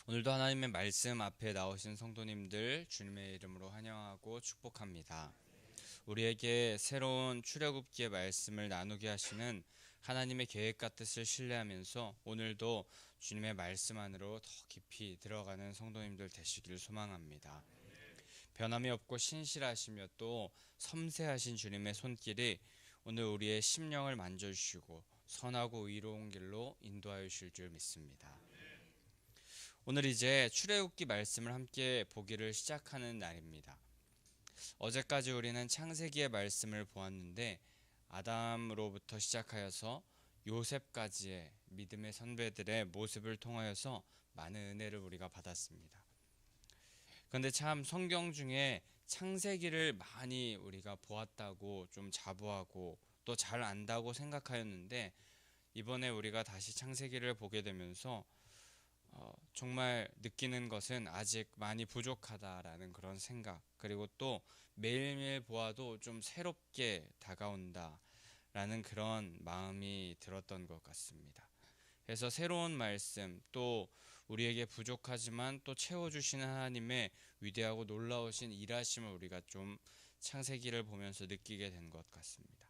오늘도 하나님의 말씀 앞에 나오신 성도님들 주님의 이름으로 환영하고 축복합니다. 우리에게 새로운 출애굽기의 말씀을 나누게 하시는 하나님의 계획과 뜻을 신뢰하면서 오늘도 주님의 말씀 안으로 더 깊이 들어가는 성도님들 되시기를 소망합니다. 변함이 없고 신실하시며 또 섬세하신 주님의 손길이 오늘 우리의 심령을 만져주시고 선하고 의로운 길로 인도하여 주실 줄 믿습니다. 오늘 이제 출애굽기 말씀을 함께 보기를 시작하는 날입니다. 어제까지 우리는 창세기의 말씀을 보았는데 아담으로부터 시작하여서 요셉까지의 믿음의 선배들의 모습을 통하여서 많은 은혜를 우리가 받았습니다. 그런데 참 성경 중에 창세기를 많이 우리가 보았다고 좀 자부하고 또 잘 안다고 생각하였는데 이번에 우리가 다시 창세기를 보게 되면서 정말 느끼는 것은 아직 많이 부족하다라는 그런 생각, 그리고 또 매일매일 보아도 좀 새롭게 다가온다라는 그런 마음이 들었던 것 같습니다. 그래서 새로운 말씀, 또 우리에게 부족하지만 또 채워주시는 하나님의 위대하고 놀라우신 일하심을 우리가 좀 창세기를 보면서 느끼게 된 것 같습니다.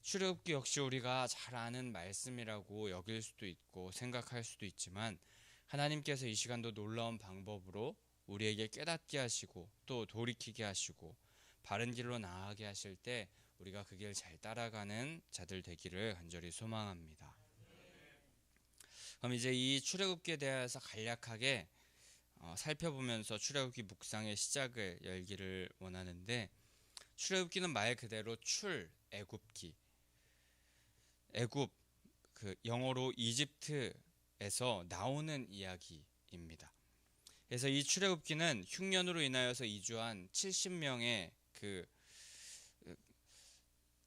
출애굽기 역시 우리가 잘 아는 말씀이라고 여길 수도 있고 생각할 수도 있지만 하나님께서 이 시간도 놀라운 방법으로 우리에게 깨닫게 하시고 또 돌이키게 하시고 바른 길로 나아가게 하실 때 우리가 그 길 잘 따라가는 자들 되기를 간절히 소망합니다. 그럼 이제 이 출애굽기에 대해서 간략하게 살펴보면서 출애굽기 묵상의 시작을 열기를 원하는데, 출애굽기는 말 그대로 애굽기, 애굽, 그 영어로 이집트에서 나오는 이야기입니다. 그래서 이 출애굽기는 흉년으로 인하여서 이주한 70명의 그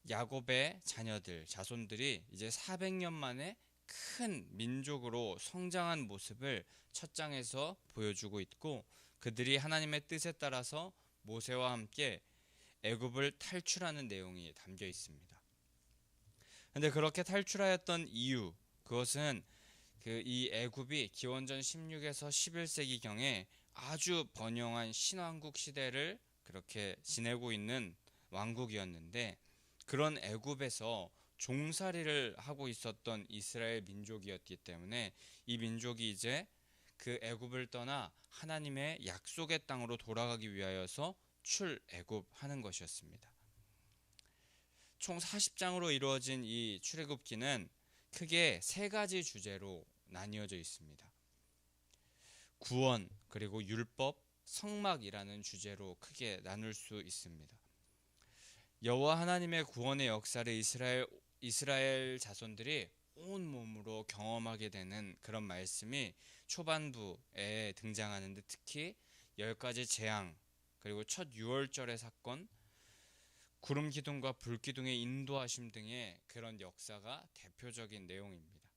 야곱의 자녀들, 자손들이 이제 400년 만에 큰 민족으로 성장한 모습을 첫 장에서 보여주고 있고, 그들이 하나님의 뜻에 따라서 모세와 함께 애굽을 탈출하는 내용이 담겨 있습니다. 근데 그렇게 탈출하였던 이유, 그것은 이 애굽이 기원전 16에서 11세기 경에 아주 번영한 신왕국 시대를 그렇게 지내고 있는 왕국이었는데, 그런 애굽에서 종살이를 하고 있었던 이스라엘 민족이었기 때문에 이 민족이 이제 그 애굽을 떠나 하나님의 약속의 땅으로 돌아가기 위하여서 출애굽하는 것이었습니다. 총 40장으로 이루어진 이 출애굽기는 크게 세 가지 주제로 나뉘어져 있습니다. 구원, 그리고 율법, 성막이라는 주제로 크게 나눌 수 있습니다. 여호와 하나님의 구원의 역사를 이스라엘 자손들이 온 몸으로 경험하게 되는 그런 말씀이 초반부에 등장하는데, 특히 10가지 재앙, 그리고 첫 유월절의 사건, 구름 기둥과 불 기둥의 인도하심 등의 그런 역사가 대표적인 내용입니다.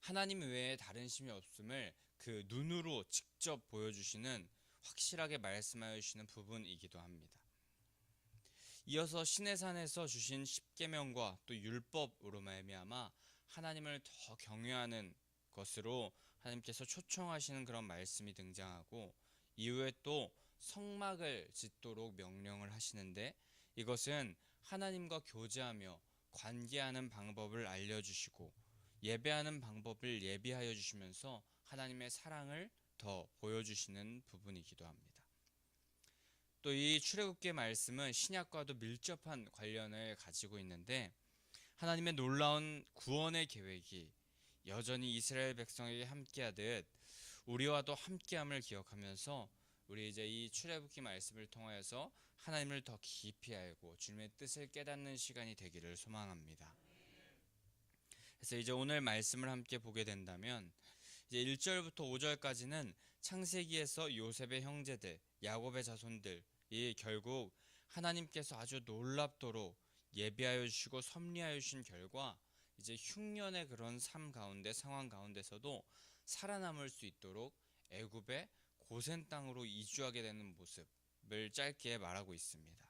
하나님 외에 다른 신이 없음을 그 눈으로 직접 보여주시는, 확실하게 말씀하여 주시는 부분이기도 합니다. 이어서 시내산에서 주신 십계명과 또 율법으로 말미암아 하나님을 더 경외하는 것으로 하나님께서 초청하시는 그런 말씀이 등장하고, 이후에 또 성막을 짓도록 명령을 하시는데, 이것은 하나님과 교제하며 관계하는 방법을 알려주시고 예배하는 방법을 예비하여 주시면서 하나님의 사랑을 더 보여주시는 부분이기도 합니다. 또 이 출애굽기의 말씀은 신약과도 밀접한 관련을 가지고 있는데, 하나님의 놀라운 구원의 계획이 여전히 이스라엘 백성에게 함께하듯 우리와도 함께함을 기억하면서 우리 이제 이 출애굽기 말씀을 통하여서 하나님을 더 깊이 알고 주님의 뜻을 깨닫는 시간이 되기를 소망합니다. 그래서 이제 오늘 말씀을 함께 보게 된다면, 이제 1절부터 5절까지는 창세기에서 요셉의 형제들, 야곱의 자손들이 결국 하나님께서 아주 놀랍도록 예비하여 주시고 섭리하여 주신 결과 이제 흉년의 그런 상황 가운데서도 살아남을 수 있도록 애굽의 고센 땅으로 이주하게 되는 모습을 짧게 말하고 있습니다.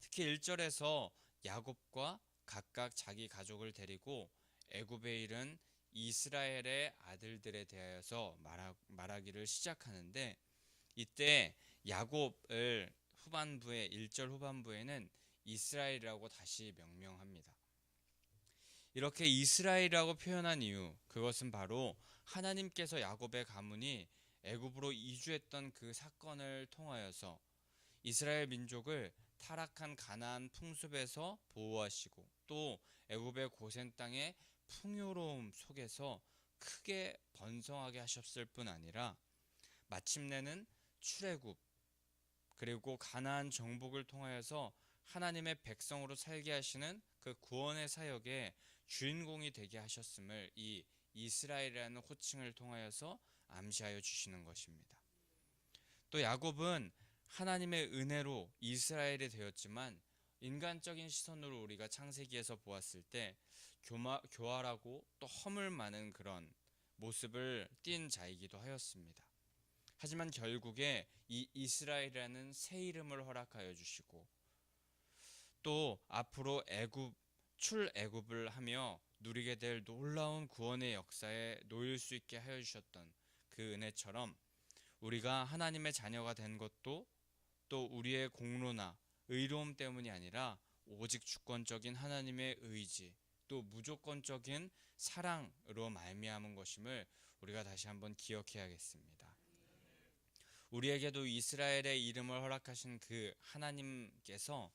특히 1절에서 야곱과 각각 자기 가족을 데리고 애굽에 이른 이스라엘의 아들들에 대하여서 말하기를 시작하는데, 이때 야곱을 후반부에 1절 후반부에는 이스라엘이라고 다시 명명합니다. 이렇게 이스라엘이라고 표현한 이유, 그것은 바로 하나님께서 야곱의 가문이 애굽으로 이주했던 그 사건을 통하여서 이스라엘 민족을 타락한 가나안 풍습에서 보호하시고, 또 애굽의 고센 땅의 풍요로움 속에서 크게 번성하게 하셨을 뿐 아니라, 마침내는 출애굽 그리고 가나안 정복을 통하여서 하나님의 백성으로 살게 하시는 그 구원의 사역의 주인공이 되게 하셨음을 이 이스라엘이라는 호칭을 통하여서 암시하여 주시는 것입니다. 또 야곱은 하나님의 은혜로 이스라엘이 되었지만, 인간적인 시선으로 우리가 창세기에서 보았을 때 교활하고 또 허물 많은 그런 모습을 띈 자이기도 하였습니다. 하지만 결국에 이 이스라엘이라는 새 이름을 허락하여 주시고, 또 앞으로 출애굽을 하며 누리게 될 놀라운 구원의 역사에 놓일 수 있게 하여 주셨던 그 은혜처럼, 우리가 하나님의 자녀가 된 것도 또 우리의 공로나 의로움 때문이 아니라 오직 주권적인 하나님의 의지, 또 무조건적인 사랑으로 말미암은 것임을 우리가 다시 한번 기억해야겠습니다. 우리에게도 이스라엘의 이름을 허락하신 그 하나님께서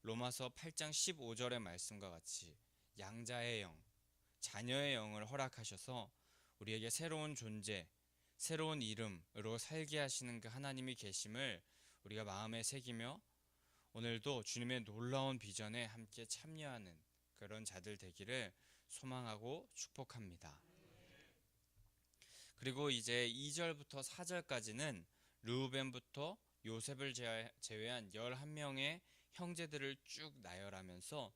로마서 8장 15절의 말씀과 같이 양자의 영, 자녀의 영을 허락하셔서 우리에게 새로운 존재, 새로운 이름으로 살게 하시는 그 하나님이 계심을 우리가 마음에 새기며, 오늘도 주님의 놀라운 비전에 함께 참여하는 그런 자들 되기를 소망하고 축복합니다. 그리고 이제 2절부터 4절까지는 르우벤부터 요셉을 제외한 11명의 형제들을 쭉 나열하면서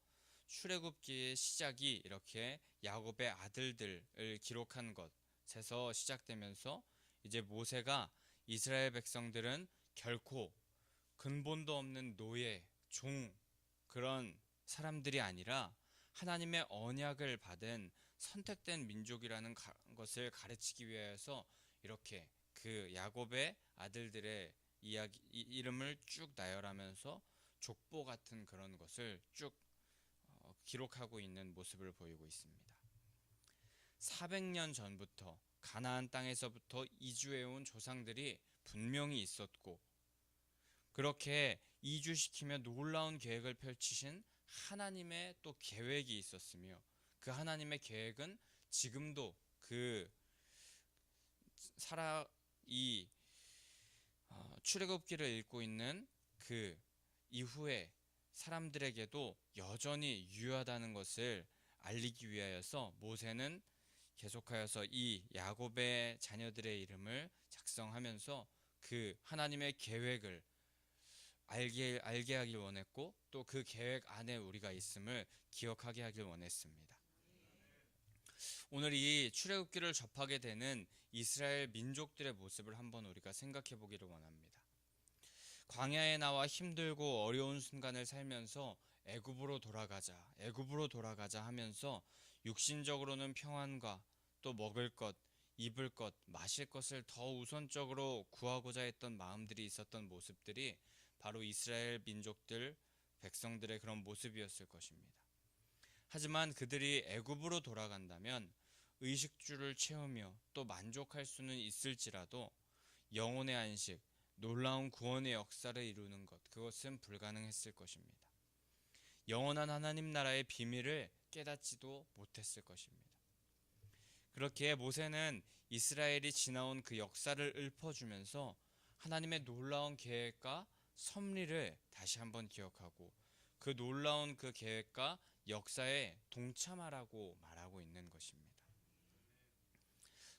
출애굽기의 시작이 이렇게 야곱의 아들들을 기록한 것에서 시작되면서, 이제 모세가 이스라엘 백성들은 결코 근본도 없는 노예, 종, 그런 사람들이 아니라 하나님의 언약을 받은 선택된 민족이라는 것을 가르치기 위해서 이렇게 그 야곱의 아들들의 이름을 쭉 나열하면서 족보 같은 그런 것을 쭉 기록하고 있는 모습을 보이고 있습니다. 400년 전부터 가나안 땅에서부터 이주해온 조상들이 분명히 있었고, 그렇게 이주시키며 놀라운 계획을 펼치신 하나님의 또 계획이 있었으며, 그 하나님의 계획은 지금도 그 이 출애굽기를 읽고 있는 그 이후에 사람들에게도 여전히 유효하다는 것을 알리기 위하여서 모세는 계속하여서 이 야곱의 자녀들의 이름을 작성하면서 그 하나님의 계획을 알게 하길 원했고, 또 그 계획 안에 우리가 있음을 기억하게 하길 원했습니다. 오늘 이 출애굽기를 접하게 되는 이스라엘 민족들의 모습을 한번 우리가 생각해 보기를 원합니다. 광야에 나와 힘들고 어려운 순간을 살면서 애굽으로 돌아가자 하면서 육신적으로는 평안과 또 먹을 것, 입을 것, 마실 것을 더 우선적으로 구하고자 했던 마음들이 있었던 모습들이 바로 이스라엘 민족들, 백성들의 그런 모습이었을 것입니다. 하지만 그들이 애굽으로 돌아간다면 의식주를 채우며 또 만족할 수는 있을지라도 영혼의 안식, 놀라운 구원의 역사를 이루는 것, 그것은 불가능했을 것입니다. 영원한 하나님 나라의 비밀을 깨닫지도 못했을 것입니다. 그렇기에 모세는 이스라엘이 지나온 그 역사를 읊어주면서 하나님의 놀라운 계획과 섭리를 다시 한번 기억하고, 그 놀라운 그 계획과 역사에 동참하라고 말하고 있는 것입니다.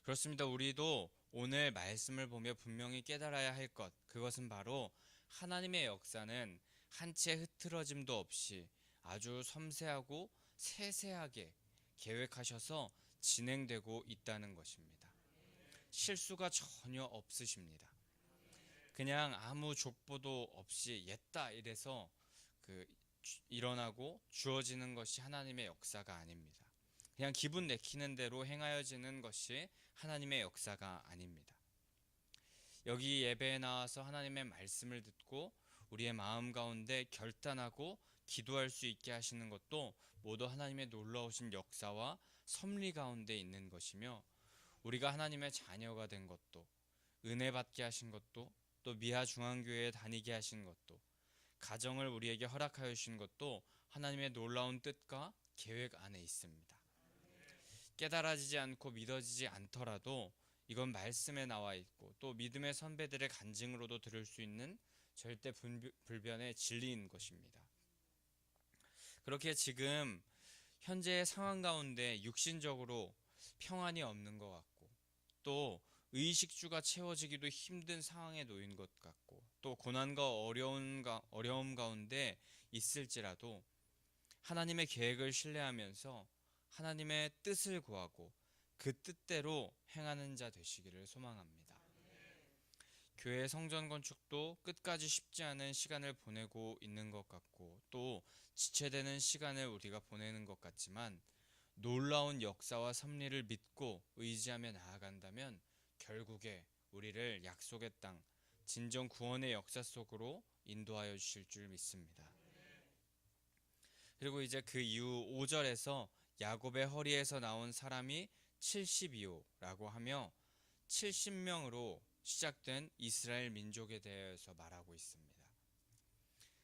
그렇습니다. 우리도 오늘 말씀을 보며 분명히 깨달아야 할 것, 그것은 바로 하나님의 역사는 한 채 흐트러짐도 없이 아주 섬세하고 세세하게 계획하셔서 진행되고 있다는 것입니다. 실수가 전혀 없으십니다. 그냥 아무 족보도 없이 옛다 이래서 일어나고 주어지는 것이 하나님의 역사가 아닙니다. 그냥 기분 내키는 대로 행하여지는 것이 하나님의 역사가 아닙니다. 여기 예배에 나와서 하나님의 말씀을 듣고 우리의 마음 가운데 결단하고 기도할 수 있게 하시는 것도 모두 하나님의 놀라우신 역사와 섭리 가운데 있는 것이며, 우리가 하나님의 자녀가 된 것도, 은혜 받게 하신 것도, 또 미아 중앙교회에 다니게 하신 것도, 가정을 우리에게 허락하여 주신 것도 하나님의 놀라운 뜻과 계획 안에 있습니다. 깨달아지지 않고 믿어지지 않더라도 이건 말씀에 나와 있고, 또 믿음의 선배들의 간증으로도 들을 수 있는 절대 불변의 진리인 것입니다. 그렇게 지금 현재의 상황 가운데 육신적으로 평안이 없는 것 같고, 또 의식주가 채워지기도 힘든 상황에 놓인 것 같고, 또 고난과 어려움 가운데 있을지라도 하나님의 계획을 신뢰하면서 하나님의 뜻을 구하고 그 뜻대로 행하는 자 되시기를 소망합니다. 교회 성전 건축도 끝까지 쉽지 않은 시간을 보내고 있는 것 같고, 또 지체되는 시간을 우리가 보내는 것 같지만, 놀라운 역사와 섭리를 믿고 의지하며 나아간다면 결국에 우리를 약속의 땅, 진정 구원의 역사 속으로 인도하여 주실 줄 믿습니다. 그리고 이제 그 이후 5절에서 야곱의 허리에서 나온 사람이 72호라고 하며 70명으로 시작된 이스라엘 민족에 대해서 말하고 있습니다.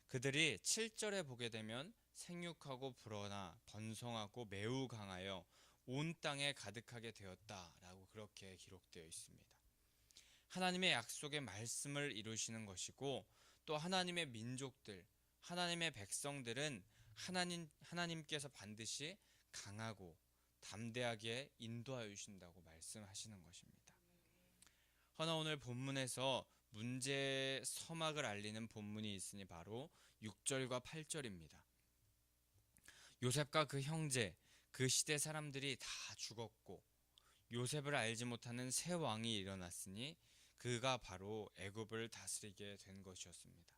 그들이 7절에 보게 되면 생육하고 불어나 번성하고 매우 강하여 온 땅에 가득하게 되었다라고 그렇게 기록되어 있습니다. 하나님의 약속의 말씀을 이루시는 것이고, 또 하나님의 민족들, 하나님의 백성들은 하나님께서 반드시 강하고 담대하게 인도하여 주신다고 말씀하시는 것입니다. 허나 오늘 본문에서 문제의 서막을 알리는 본문이 있으니 바로 6절과 8절입니다. 요셉과 그 형제, 그 시대 사람들이 다 죽었고 요셉을 알지 못하는 새 왕이 일어났으니 그가 바로 애굽을 다스리게 된 것이었습니다.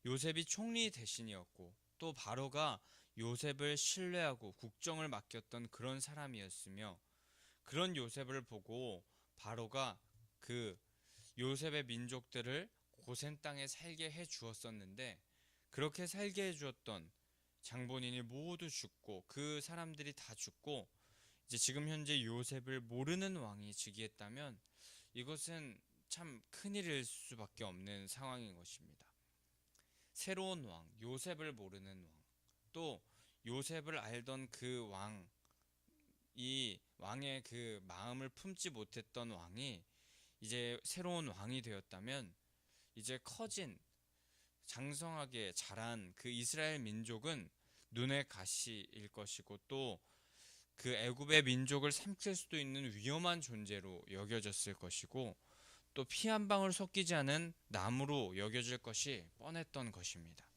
요셉이 총리 대신이었고, 또 바로가 요셉을 신뢰하고 국정을 맡겼던 그런 사람이었으며, 그런 요셉을 보고 바로가 그 요셉의 민족들을 고센 땅에 살게 해 주었었는데, 그렇게 살게 해 주었던 장본인이 모두 죽고 그 사람들이 다 죽고 이제 지금 현재 요셉을 모르는 왕이 즉위했다면 이것은 참 큰일일 수밖에 없는 상황인 것입니다. 새로운 왕, 요셉을 모르는 왕, 또 요셉을 알던 그 왕, 이 왕의 그 마음을 품지 못했던 왕이 이제 새로운 왕이 되었다면, 이제 커진 장성하게 자란 그 이스라엘 민족은 눈의 가시일 것이고, 또 그 애굽의 민족을 삼킬 수도 있는 위험한 존재로 여겨졌을 것이고, 또 피 한 방울 섞이지 않은 나무로 여겨질 것이 뻔했던 것입니다.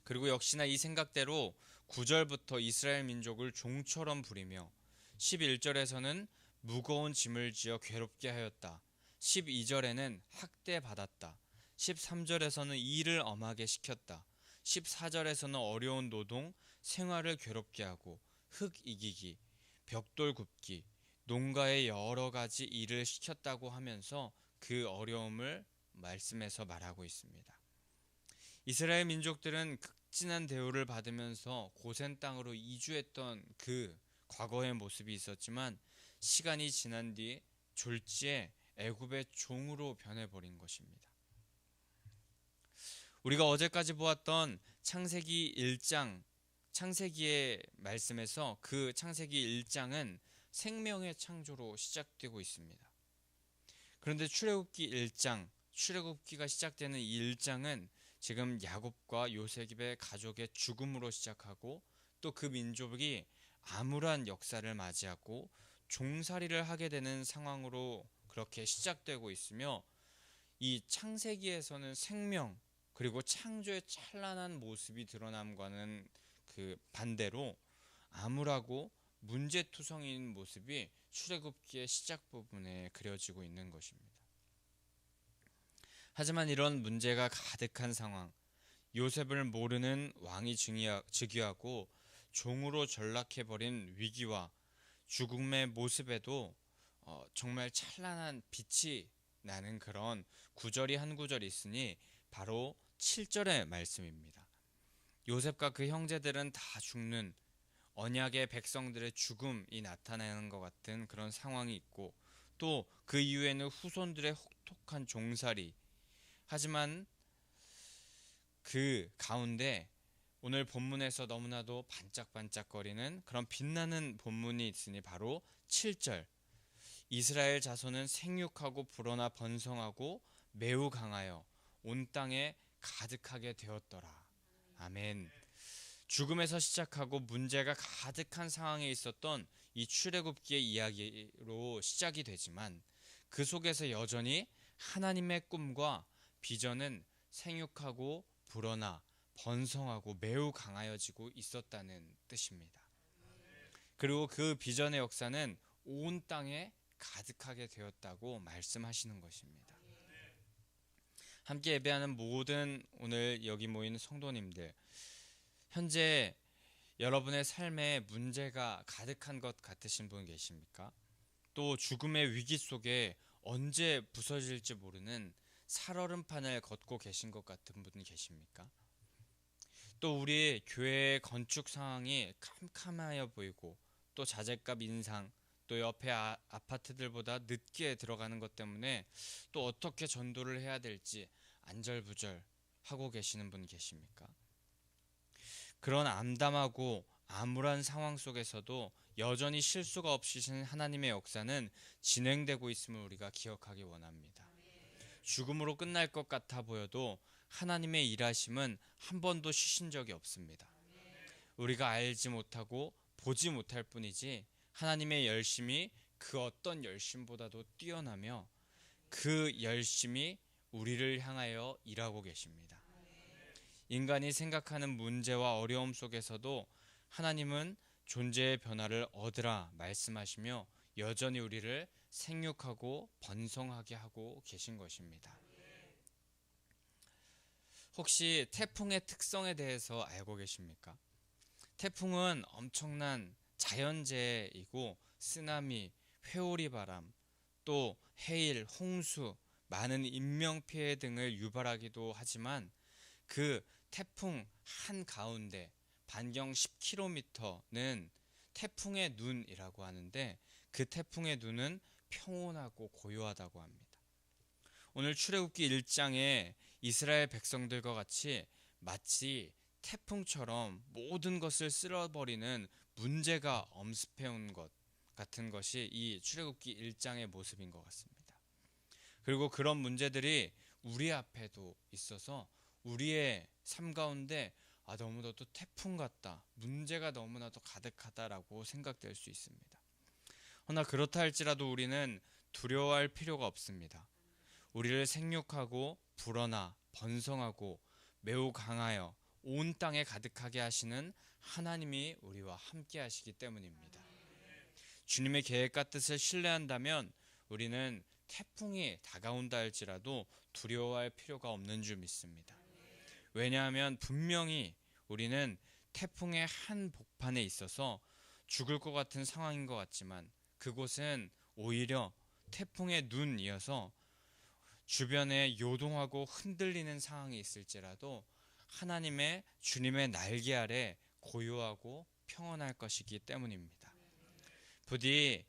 그리고 역시나 이 생각대로 9절부터 이스라엘 민족을 종처럼 부리며 11절에서는 무거운 짐을 지어 괴롭게 하였다. 12절에는 학대받았다. 13절에서는 일을 엄하게 시켰다. 14절에서는 어려운 노동, 생활을 괴롭게 하고 흙 이기기, 벽돌 굽기, 농가의 여러 가지 일을 시켰다고 하면서 그 어려움을 말씀에서 말하고 있습니다. 이스라엘 민족들은 극진한 대우를 받으면서 고센 땅으로 이주했던 그 과거의 모습이 있었지만, 시간이 지난 뒤 졸지에 애굽의 종으로 변해버린 것입니다. 우리가 어제까지 보았던 창세기 1장, 창세기의 말씀에서 그 창세기 1장은 생명의 창조로 시작되고 있습니다. 그런데 출애굽기 1장, 출애굽기가 시작되는 이 1장은 지금 야곱과 요셉의 가족의 죽음으로 시작하고, 또 그 민족이 암울한 역사를 맞이하고 종살이를 하게 되는 상황으로 그렇게 시작되고 있으며, 이 창세기에서는 생명 그리고 창조의 찬란한 모습이 드러남과는 그 반대로 암울하고 문제투성이인 모습이 출애굽기의 시작 부분에 그려지고 있는 것입니다. 하지만 이런 문제가 가득한 상황, 요셉을 모르는 왕이 즉위하고 종으로 전락해버린 위기와 죽음의 모습에도 정말 찬란한 빛이 나는 그런 구절이 한 구절이 있으니 바로 7절의 말씀입니다. 요셉과 그 형제들은 다 죽는 언약의 백성들의 죽음이 나타나는 것 같은 그런 상황이 있고, 또 그 이후에는 후손들의 혹독한 종살이. 하지만 그 가운데 오늘 본문에서 너무나도 반짝반짝거리는 그런 빛나는 본문이 있으니 바로 7절. 이스라엘 자손은 생육하고 불어나 번성하고 매우 강하여 온 땅에 가득하게 되었더라. 아멘. 죽음에서 시작하고 문제가 가득한 상황에 있었던 이 출애굽기의 이야기로 시작이 되지만, 그 속에서 여전히 하나님의 꿈과 비전은 생육하고 불어나 번성하고 매우 강하여지고 있었다는 뜻입니다. 그리고 그 비전의 역사는 온 땅에 가득하게 되었다고 말씀하시는 것입니다. 함께 예배하는 모든 오늘 여기 모인 성도님들, 현재 여러분의 삶에 문제가 가득한 것 같으신 분 계십니까? 또 죽음의 위기 속에 언제 부서질지 모르는 살얼음판을 걷고 계신 것 같은 분 계십니까? 또 우리 교회의 건축 상황이 캄캄하여 보이고, 또 자재값 인상, 또 옆에 아파트들보다 늦게 들어가는 것 때문에 또 어떻게 전도를 해야 될지 안절부절 하고 계시는 분 계십니까? 그런 암담하고 암울한 상황 속에서도 여전히 실수가 없으신 하나님의 역사는 진행되고 있음을 우리가 기억하기 원합니다. 죽음으로 끝날 것 같아 보여도 하나님의 일하심은 한 번도 쉬신 적이 없습니다. 우리가 알지 못하고 보지 못할 뿐이지 하나님의 열심이 그 어떤 열심보다도 뛰어나며 그 열심이 우리를 향하여 일하고 계십니다. 인간이 생각하는 문제와 어려움 속에서도 하나님은 존재의 변화를 얻으라 말씀하시며 여전히 우리를 생육하고 번성하게 하고 계신 것입니다. 혹시 태풍의 특성에 대해서 알고 계십니까? 태풍은 엄청난 자연재해이고 쓰나미, 회오리 바람, 또 해일, 홍수, 많은 인명피해 등을 유발하기도 하지만, 그 태풍 한가운데 반경 10km는 태풍의 눈이라고 하는데, 그 태풍의 눈은 평온하고 고요하다고 합니다. 오늘 출애굽기 1장에 이스라엘 백성들과 같이 마치 태풍처럼 모든 것을 쓸어버리는 문제가 엄습해온 것 같은 것이 이 출애굽기 1장의 모습인 것 같습니다. 그리고 그런 문제들이 우리 앞에도 있어서 우리의 삶 가운데 너무나도 태풍 같다, 문제가 너무나도 가득하다라고 생각될 수 있습니다. 그러나 그렇다 할지라도 우리는 두려워할 필요가 없습니다. 우리를 생육하고 불어나 번성하고 매우 강하여 온 땅에 가득하게 하시는 하나님이 우리와 함께 하시기 때문입니다. 주님의 계획과 뜻을 신뢰한다면 우리는 태풍이 다가온다 할지라도 두려워할 필요가 없는 줄 믿습니다. 왜냐하면 분명히 우리는 태풍의 한 복판에 있어서 죽을 것 같은 상황인 것 같지만, 그곳은 오히려 태풍의 눈이어서 주변에 요동하고 흔들리는 상황이 있을지라도 하나님의 주님의 날개 아래 고요하고 평온할 것이기 때문입니다. 부디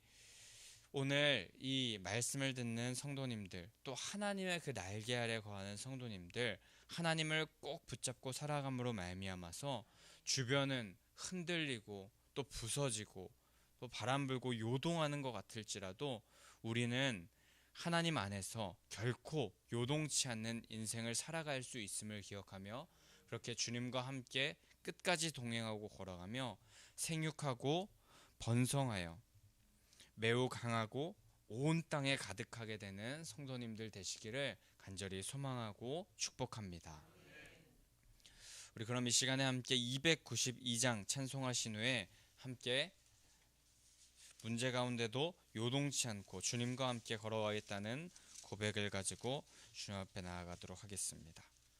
오늘 이 말씀을 듣는 성도님들, 또 하나님의 그 날개 아래 거하는 성도님들, 하나님을 꼭 붙잡고 살아감으로 말미암아서 주변은 흔들리고 또 부서지고 또 바람 불고 요동하는 것 같을지라도 우리는 하나님 안에서 결코 요동치 않는 인생을 살아갈 수 있음을 기억하며, 그렇게 주님과 함께 끝까지 동행하고 걸어가며 생육하고 번성하여 매우 강하고 온 땅에 가득하게 되는 성도님들 되시기를 간절히 소망하고 축복합니다. 우리 그럼 이 시간에 함께 292장 찬송하신 후에 함께 문제 가운데도 요동치 않고 주님과 함께 걸어가겠다는 고백을 가지고 주님 앞에 나아가도록 하겠습니다.